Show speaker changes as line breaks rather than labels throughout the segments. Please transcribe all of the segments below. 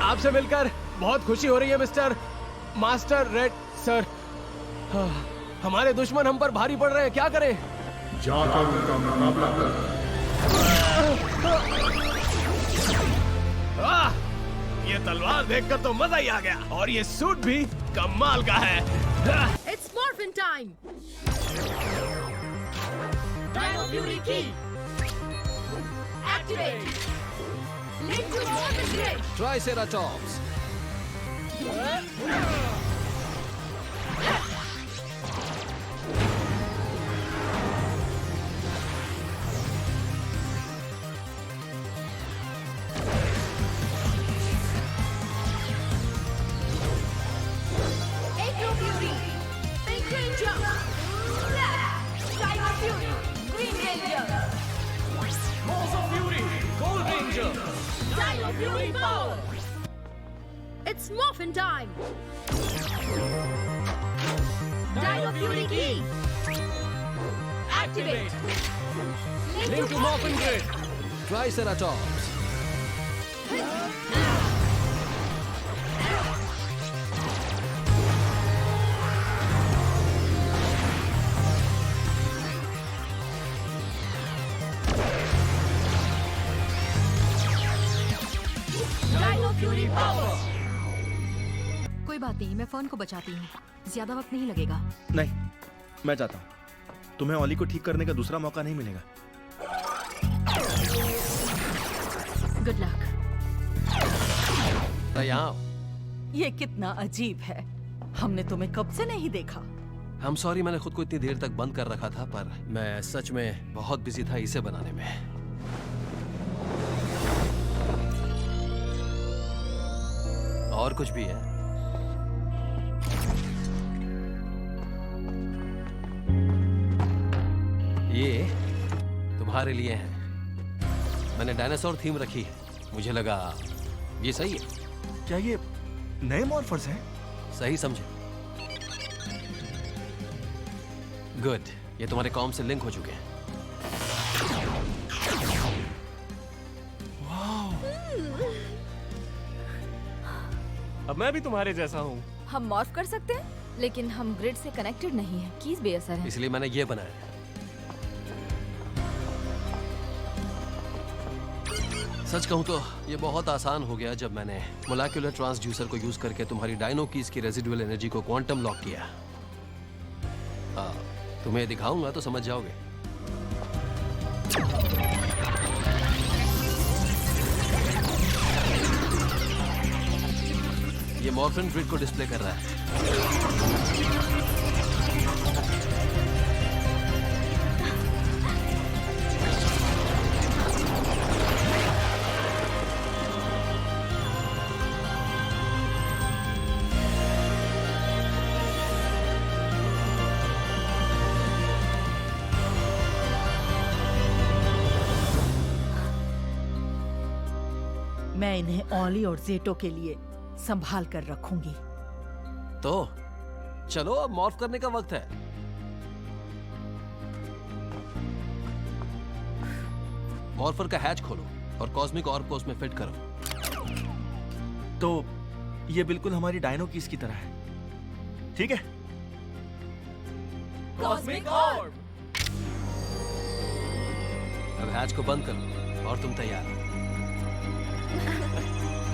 आपसे मिलकर बहुत खुशी हो रही है मिस्टर मास्टर रेड सर। हमारे दुश्मन हम पर भारी पड़ रहे हैं, क्या करें?
जाकर उनका मुकाबला कर।
ये तलवार देखकर तो मजा ही आ गया, और ये सूट भी कमाल का है।
It's morphin time. Dino Fury Key. Activate. Link to Morphin Grid.
Triceratops.
Acro Fury. Pink Ranger. Dino Fury. Green Ranger.
Balls of Fury, Gold Ranger.
Dino Fury Power. It's morphin time. Dino Fury Key. Activate.
Link to Morphin Grid.
Triceratops.
Dino Fury Power.
कोई बात नहीं, मैं phone को बचाती हूँ, ज्यादा वक्त नहीं लगेगा।
नहीं, मैं जाता हूँ। तुम्हें ऑली को ठीक करने का दूसरा मौका नहीं मिलेगा।
Good luck.
ये कितना अजीब है, हमने तुम्हें कब से नहीं देखा।
हम सॉरी, मैंने खुद को इतनी देर तक बंद कर रखा था, पर मैं सच में बहुत बिजी था इसे बनाने में। और कुछ भी है? ये तुम्हारे लिए है। मैंने डायनासोर थीम रखी है, मुझे लगा ये सही है।
क्या ये नए मॉर्फर्स हैं?
सही समझे। गुड, ये तुम्हारे कॉम से लिंक हो चुके हैं।
अब मैं भी तुम्हारे जैसा हूँ।
हम मॉर्फ कर सकते हैं, लेकिन हम ग्रिड से कनेक्टेड नहीं है। कीज बेअसर है।
इसलिए मैंने ये बनाया। सच कहूं तो ये बहुत आसान हो गया जब मैंने मोलेक्युलर ट्रांसड्यूसर को यूज करके तुम्हारी डायनो कीज की रेजिडुअल एनर्जी को क्वांटम लॉक किया। तुम्हें दिखाऊंगा तो समझ जाओगे। ये मॉर्फिन ग्रिड को डिस्प्ले कर रहा है।
मैं इन्हें ऑली और जेटो के लिए संभाल कर रखूंगी।
तो चलो अब मॉर्फ करने का वक्त है। मॉर्फर का हैच खोलो और कॉस्मिक ऑर्ब को उसमें फिट करो।
तो ये बिल्कुल हमारी डायनो कीज की तरह है, ठीक है?
Cosmic Orb.
अब हैच को बंद करो और तुम तैयार।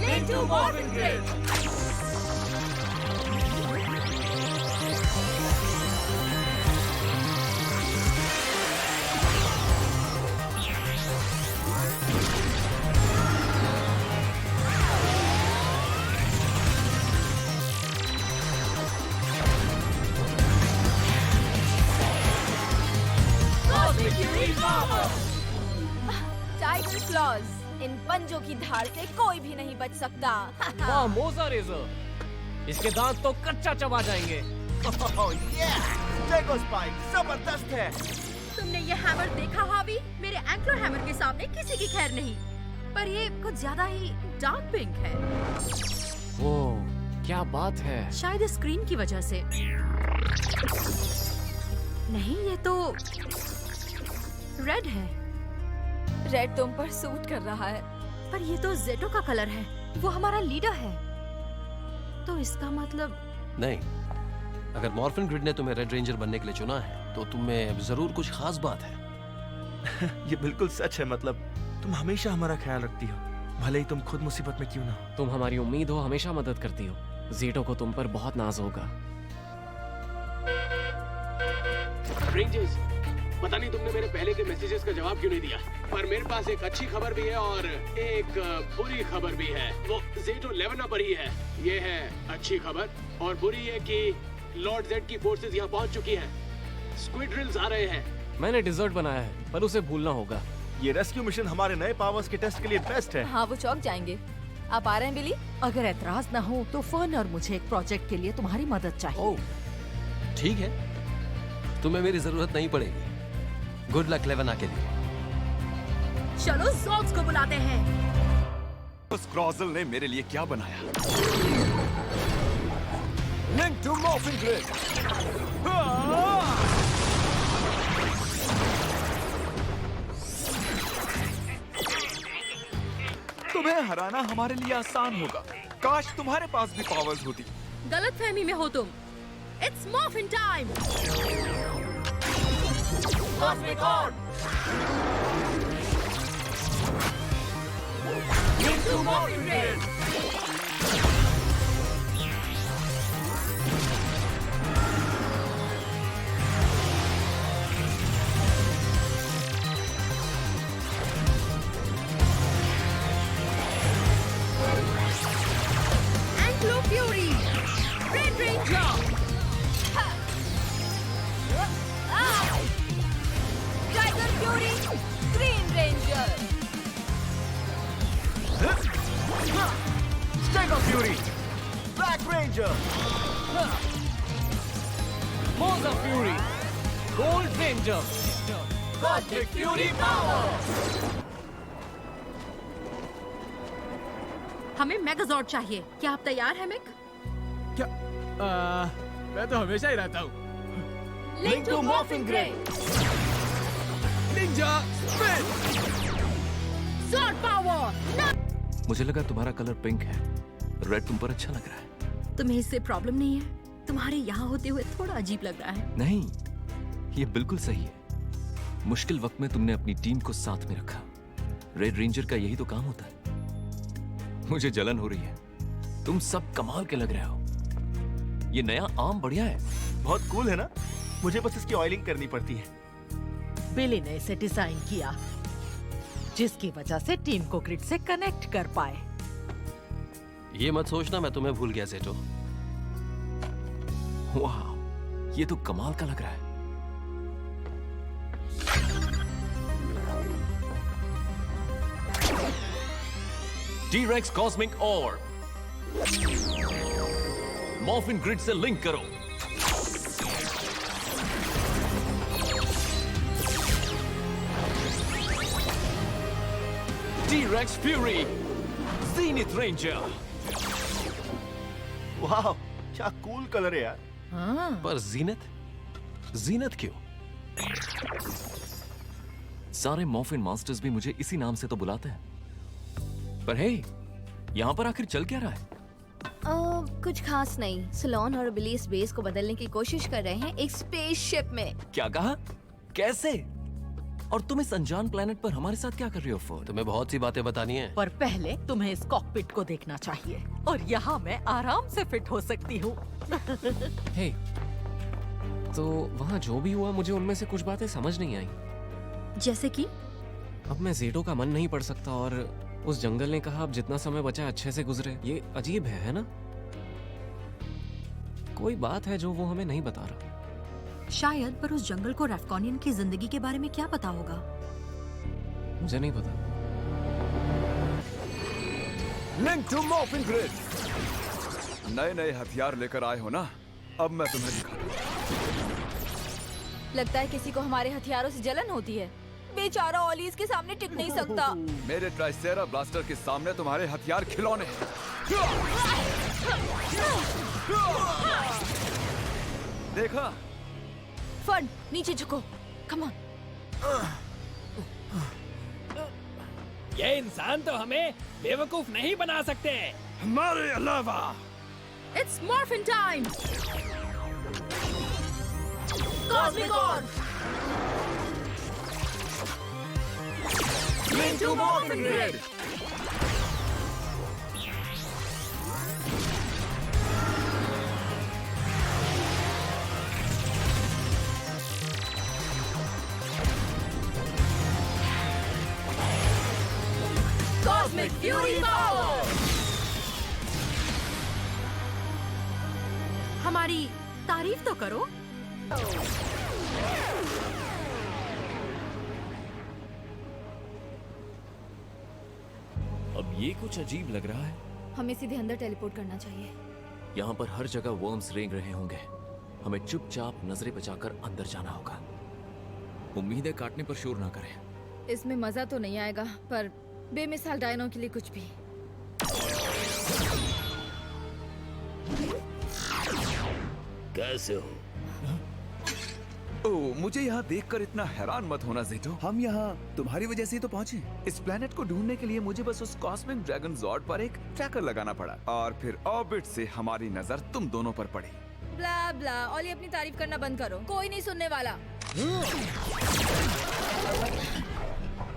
Link to Morphin Grid. Cosmic Fury Power.
Tiger claws, इन पंजों की धार से कोई भी नहीं बच सकता।
वाह मोजा रेजर, इसके दांत तो कच्चा चबा जाएंगे।
जबरदस्त है।
तुमने ये हैमर देखा हावी? मेरे एंक्लो हैमर के सामने किसी की खैर नहीं। पर ये कुछ ज्यादा ही डार्क पिंक है।
ओह, क्या बात है।
शायद स्क्रीन की वजह से। नहीं, ये तो रेड है।
रेड तुम पर सूट कर रहा है।
पर ये तो जेटो का कलर है।
वो हमारा लीडर है।
तो इसका मतलब
नहीं, अगर मॉर्फिन ग्रिड ने तुम्हें रेड रेंजर बनने के लिए चुना है तो तुम में जरूर कुछ खास बात है।
ये बिल्कुल सच है। मतलब तुम हमेशा हमारा ख्याल रखती हो, भले ही तुम खुद मुसीबत में क्यों ना हो।
तुम हमारी उम्मीद हो, हमेशा मदद करती हो। जेटो को तुम पर बहुत नाज होगा।
रेंजर्स, पता नहीं तुमने मेरे पहले के मैसेजेस का जवाब क्यों नहीं दिया, पर मेरे पास एक अच्छी खबर भी है और एक बुरी खबर भी है। वो जेटो लेवना पर ही है। ये है अच्छी खबर, और बुरी है कि लॉर्ड जेड की फोर्सेस यहाँ पहुँच चुकी हैं। स्क्विड्रिल्स आ रहे हैं।
मैंने डिजर्ट बनाया है, पर उसे भूलना होगा।
ये रेस्क्यू मिशन हमारे नए पावर्स के टेस्ट के लिए बेस्ट है।
हाँ, वो चौक जाएंगे। आप आ रहे हैं बिली?
अगर एतराज ना हो तो फर्न और मुझे एक प्रोजेक्ट के लिए तुम्हारी मदद चाहिए।
ओह, ठीक है, तुम्हें मेरी जरूरत नहीं पड़ेगी। गुड लक लेवना के लिए।
चलो ज़ॉर्ड्स को बुलाते हैं।
उस क्रॉजल ने मेरे लिए क्या बनाया?
Link to Morphin Grid.
तुम्हें हराना हमारे लिए आसान होगा। काश तुम्हारे पास भी पावर्स होती।
गलतफहमी में हो तुम। It's morphin time. Cosmic orb. Into morphin grid. Ankylo fury. Red ranger.
Tiger fury, green ranger.
Stego fury, black ranger.
Mosa fury, gold ranger. Cosmic fury power.
हमें मेगाजॉर्ड चाहिए। क्या आप तैयार हैं, मिक?
क्या? मैं तो हमेशा ही रहता हूँ।
Link to Morphin Grid.
Ninja spin.
Sword power.
मुझे लगा तुम्हारा कलर पिंक है। रेड तुम पर अच्छा लग रहा है।
तुम्हें इससे प्रॉब्लम नहीं है? तुम्हारे यहाँ होते हुए थोड़ा अजीब लग रहा है।
नहीं, ये बिल्कुल सही है। मुश्किल वक्त में तुमने अपनी टीम को साथ में रखा। रेड रेंजर का यही तो काम होता है। मुझे जलन हो रही है। तुम सब कमाल के लग रहे हो। ये नया आर्म बढ़िया है।
बहुत कूल है ना? मुझे बस इसकी ऑयलिंग करनी पड़ती है।
बिली ने इसे डिजाइन किया जिसकी वजह से टीम को ग्रिड से कनेक्ट कर पाए।
ये मत सोचना मैं तुम्हें भूल गया जेटो।
वाह, ये तो कमाल का लग रहा है।
T-Rex cosmic ऑर्ब। मॉर्फिन ग्रिड से लिंक करो। T-Rex fury, ज़ीनिथ ranger.
वाह, क्या कूल कलर है यार।
पर जीनत क्यों?
सारे मॉर्फिन मास्टर्स भी मुझे इसी नाम से तो बुलाते हैं। पर हे, यहाँ पर आखिर चल क्या रहा है?
कुछ खास नहीं। सलोन और बिली इस बेस को बदलने की कोशिश कर रहे हैं एक स्पेसशिप में।
क्या कहा? कैसे? और तुम इस अनजान प्लेनेट पर हमारे साथ क्या कर रही हो फोर्ड?
तुम्हें बहुत सी बातें बतानी है।
पर पहले तुम्हें इस कॉकपिट को देखना चाहिए और यहाँ मैं आराम से फिट हो सकती हूँ।
हे, तो वहाँ जो भी हुआ मुझे उनमें से कुछ बातें समझ नहीं आई।
जैसे कि?
अब मैं जेटो का मन नहीं पढ़ सकता और उस जंगल ने कहा अब जितना समय बचा अच्छे से गुजरे। ये अजीब है ना? कोई बात है जो वो हमें नहीं बता रहा।
शायद, पर उस जंगल को रेफकॉनियन की जिंदगी के बारे में क्या पता होगा?
मुझे नहीं पता।
Link to Morphin Grid. नए हथियार लेकर आए हो ना? अब मैं तुम्हें दिखाता हूं।
लगता है किसी को हमारे हथियारों से जलन होती है। बेचारा ओली इसके सामने टिक नहीं सकता।
मेरे ट्राइसेरा ब्लास्टर के सामने तुम्हारे हथियार खिलौने हैं। देखा?
फन, नीचे झुको। Come on.
ये इंसान तो हमें बेवकूफ नहीं बना सकते।
हमारे अलावा।
It's morphin time! Cosmic Orb! Link to Morphin Grid! Cosmic Fury Power! हमारी तारीफ तो करो।
अब ये कुछ अजीब लग रहा है।
हमें सीधे अंदर टेलीपोर्ट करना चाहिए।
यहाँ पर हर जगह वर्म्स रेंग रहे होंगे। हमें चुपचाप नजरें बचाकर अंदर जाना होगा। उम्मीद है काटने पर शोर ना करें।
इसमें मजा तो नहीं आएगा, पर बेमिसाल डायनो के लिए कुछ भी।
कैसे हो? ओह, मुझे यहाँ देखकर इतना हैरान मत होना ज़ेटो। हम यहाँ तुम्हारी वजह से ही तो पहुँचे। इस प्लेनेट को ढूंढने के लिए मुझे बस उस कॉस्मिक ड्रैगन जॉर्ड पर एक ट्रैकर लगाना पड़ा और फिर ऑर्बिट से हमारी नजर तुम दोनों पर पड़ी।
ब्ला ब्ला, ओली अपनी तारीफ करना बंद करो, कोई नहीं सुनने वाला।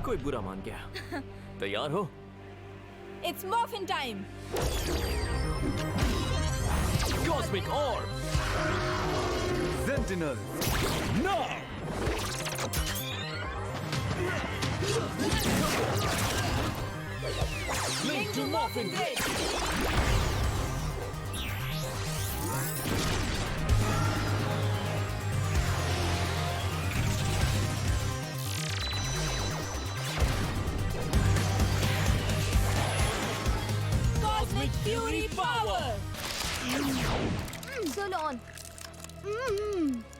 कोई बुरा मान गया। तैयार हो?
It's morphin time!
Cosmic Orb!
Sentinel! No!
Link to Morphin Grid!
Cosmic Fury Power! Solon!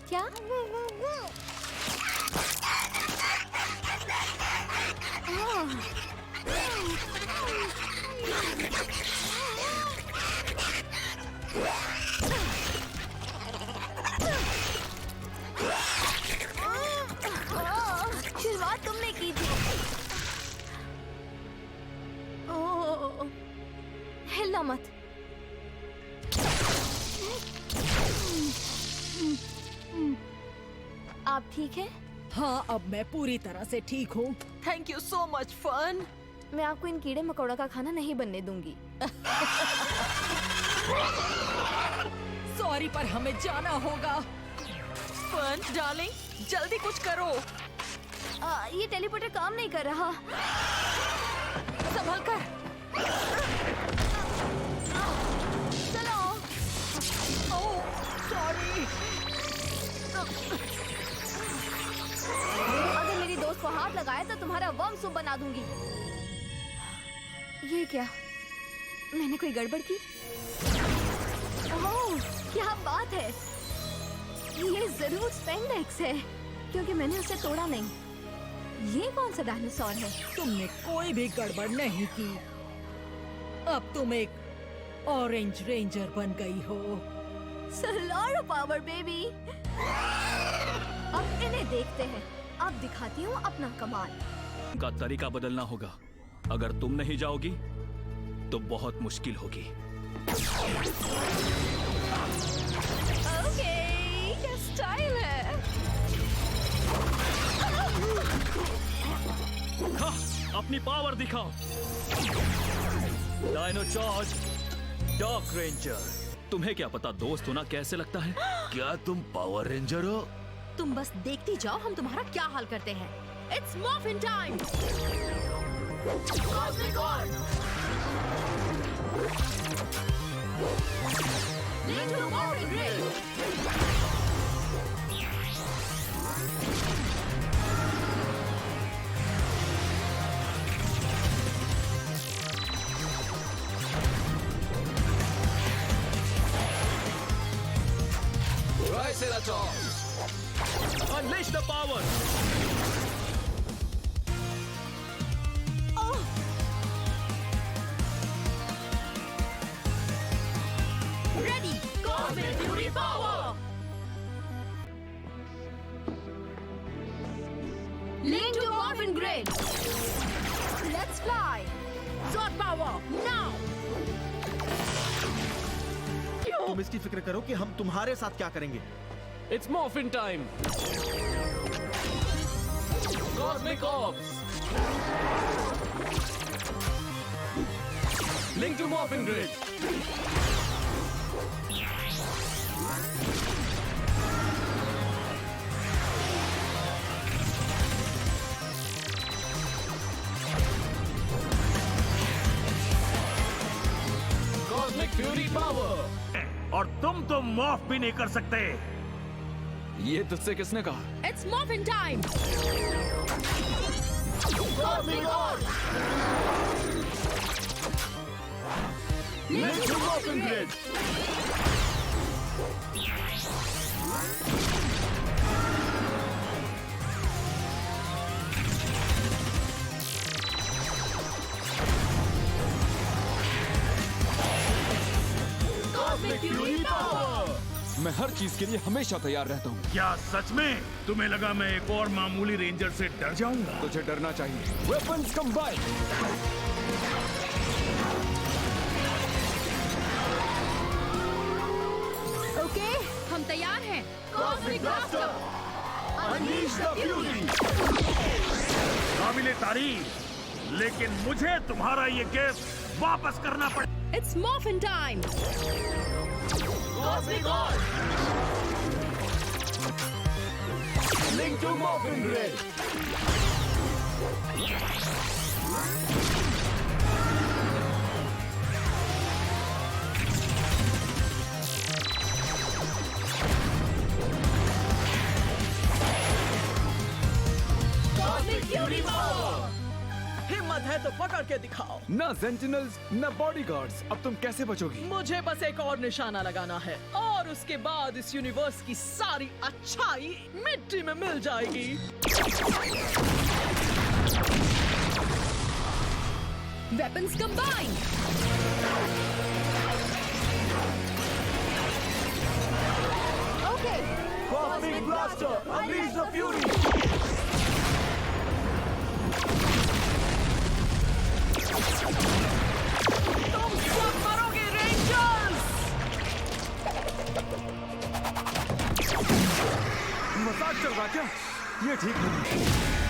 क्या? शुरुआत तुमने की थी। हिलना मत। आप ठीक हैं?
हाँ, अब मैं पूरी तरह से ठीक हूँ। Thank you so much fun.
मैं आपको इन कीड़े मकोड़ा का खाना नहीं बनने दूंगी।
सॉरी, पर हमें जाना होगा। फन डार्लिंग, जल्दी कुछ करो।
ये टेलीपोर्टर काम नहीं कर रहा।
संभल कर।
चलो।
ओह, सॉरी।
अगर मेरी दोस्त को हाथ लगाए तो तुम्हारा वर्म सूप बना दूंगी। ये क्या? मैंने कोई गड़बड़ की? ओह, क्या बात है! ये जरूर स्पेंडेक्स है, क्योंकि मैंने उसे तोड़ा नहीं। ये कौन सा डायनासोर है?
तुमने कोई भी गड़बड़ नहीं की। अब तुम एक ऑरेंज रेंजर बन गई हो।
Solar power baby. अब इन्हें देखते हैं। अब दिखाती हूँ अपना कमाल।
का तरीका बदलना होगा। अगर तुम नहीं जाओगी तो बहुत मुश्किल होगी।
ओके, क्या स्टाइल है।
हाँ, अपनी पावर दिखाओ। Dino charge dark ranger. तुम्हें क्या पता दोस्त होना कैसे लगता है? क्या तुम पावर रेंजर हो?
तुम बस देखती जाओ हम तुम्हारा क्या हाल करते हैं। It's morphin time! Cosmic Orb! Link to Morphin Grid!
Triceratops!
Unleash the power!
Ready! Cosmic Fury Power! Link to Morphin Grid! Let's Fly! Zord power, now!
तुम इसकी फिक्र करो कि हम तुम्हारे साथ क्या करेंगे।
It's morphin time! Cosmic Orbs! Link to Morphin Grid! Cosmic Fury Power!
और तुम तो मॉफ भी नहीं कर सकते।
ये तुझसे किसने कहा?
It's morphin time! Cosmic Orb!
Link to Morphin Grid!
Cosmic Fury power!
मैं हर चीज के लिए हमेशा तैयार रहता हूँ।
क्या सच में तुम्हें लगा मैं एक और मामूली रेंजर से डर जाऊंगा?
तुझे डरना चाहिए। Weapons combine.
ओके, हम तैयार हैं। Cosmic Blaster!
Unleash the Fury!
काबिले तारीफ, लेकिन मुझे तुम्हारा ये गिफ्ट वापस करना पड़ेगा।
It's morphin time! Cosmic Orb!
Link to Morphin Grid!
Cosmic Fury power!
हिम्मत है तो पकड़ के दिखाओ।
ना सेंटिनल्स, ना बॉडीगार्ड्स। अब तुम कैसे बचोगी?
मुझे बस एक और निशाना लगाना है और उसके बाद इस यूनिवर्स की सारी अच्छाई मिट्टी में मिल जाएगी।
Weapons combined! Okay!
Cosmic Blaster! Unleash the Fury!
तुम सब मरोगे रेंजर्स!
मजाक चल रहा क्या? ये ठीक नहीं।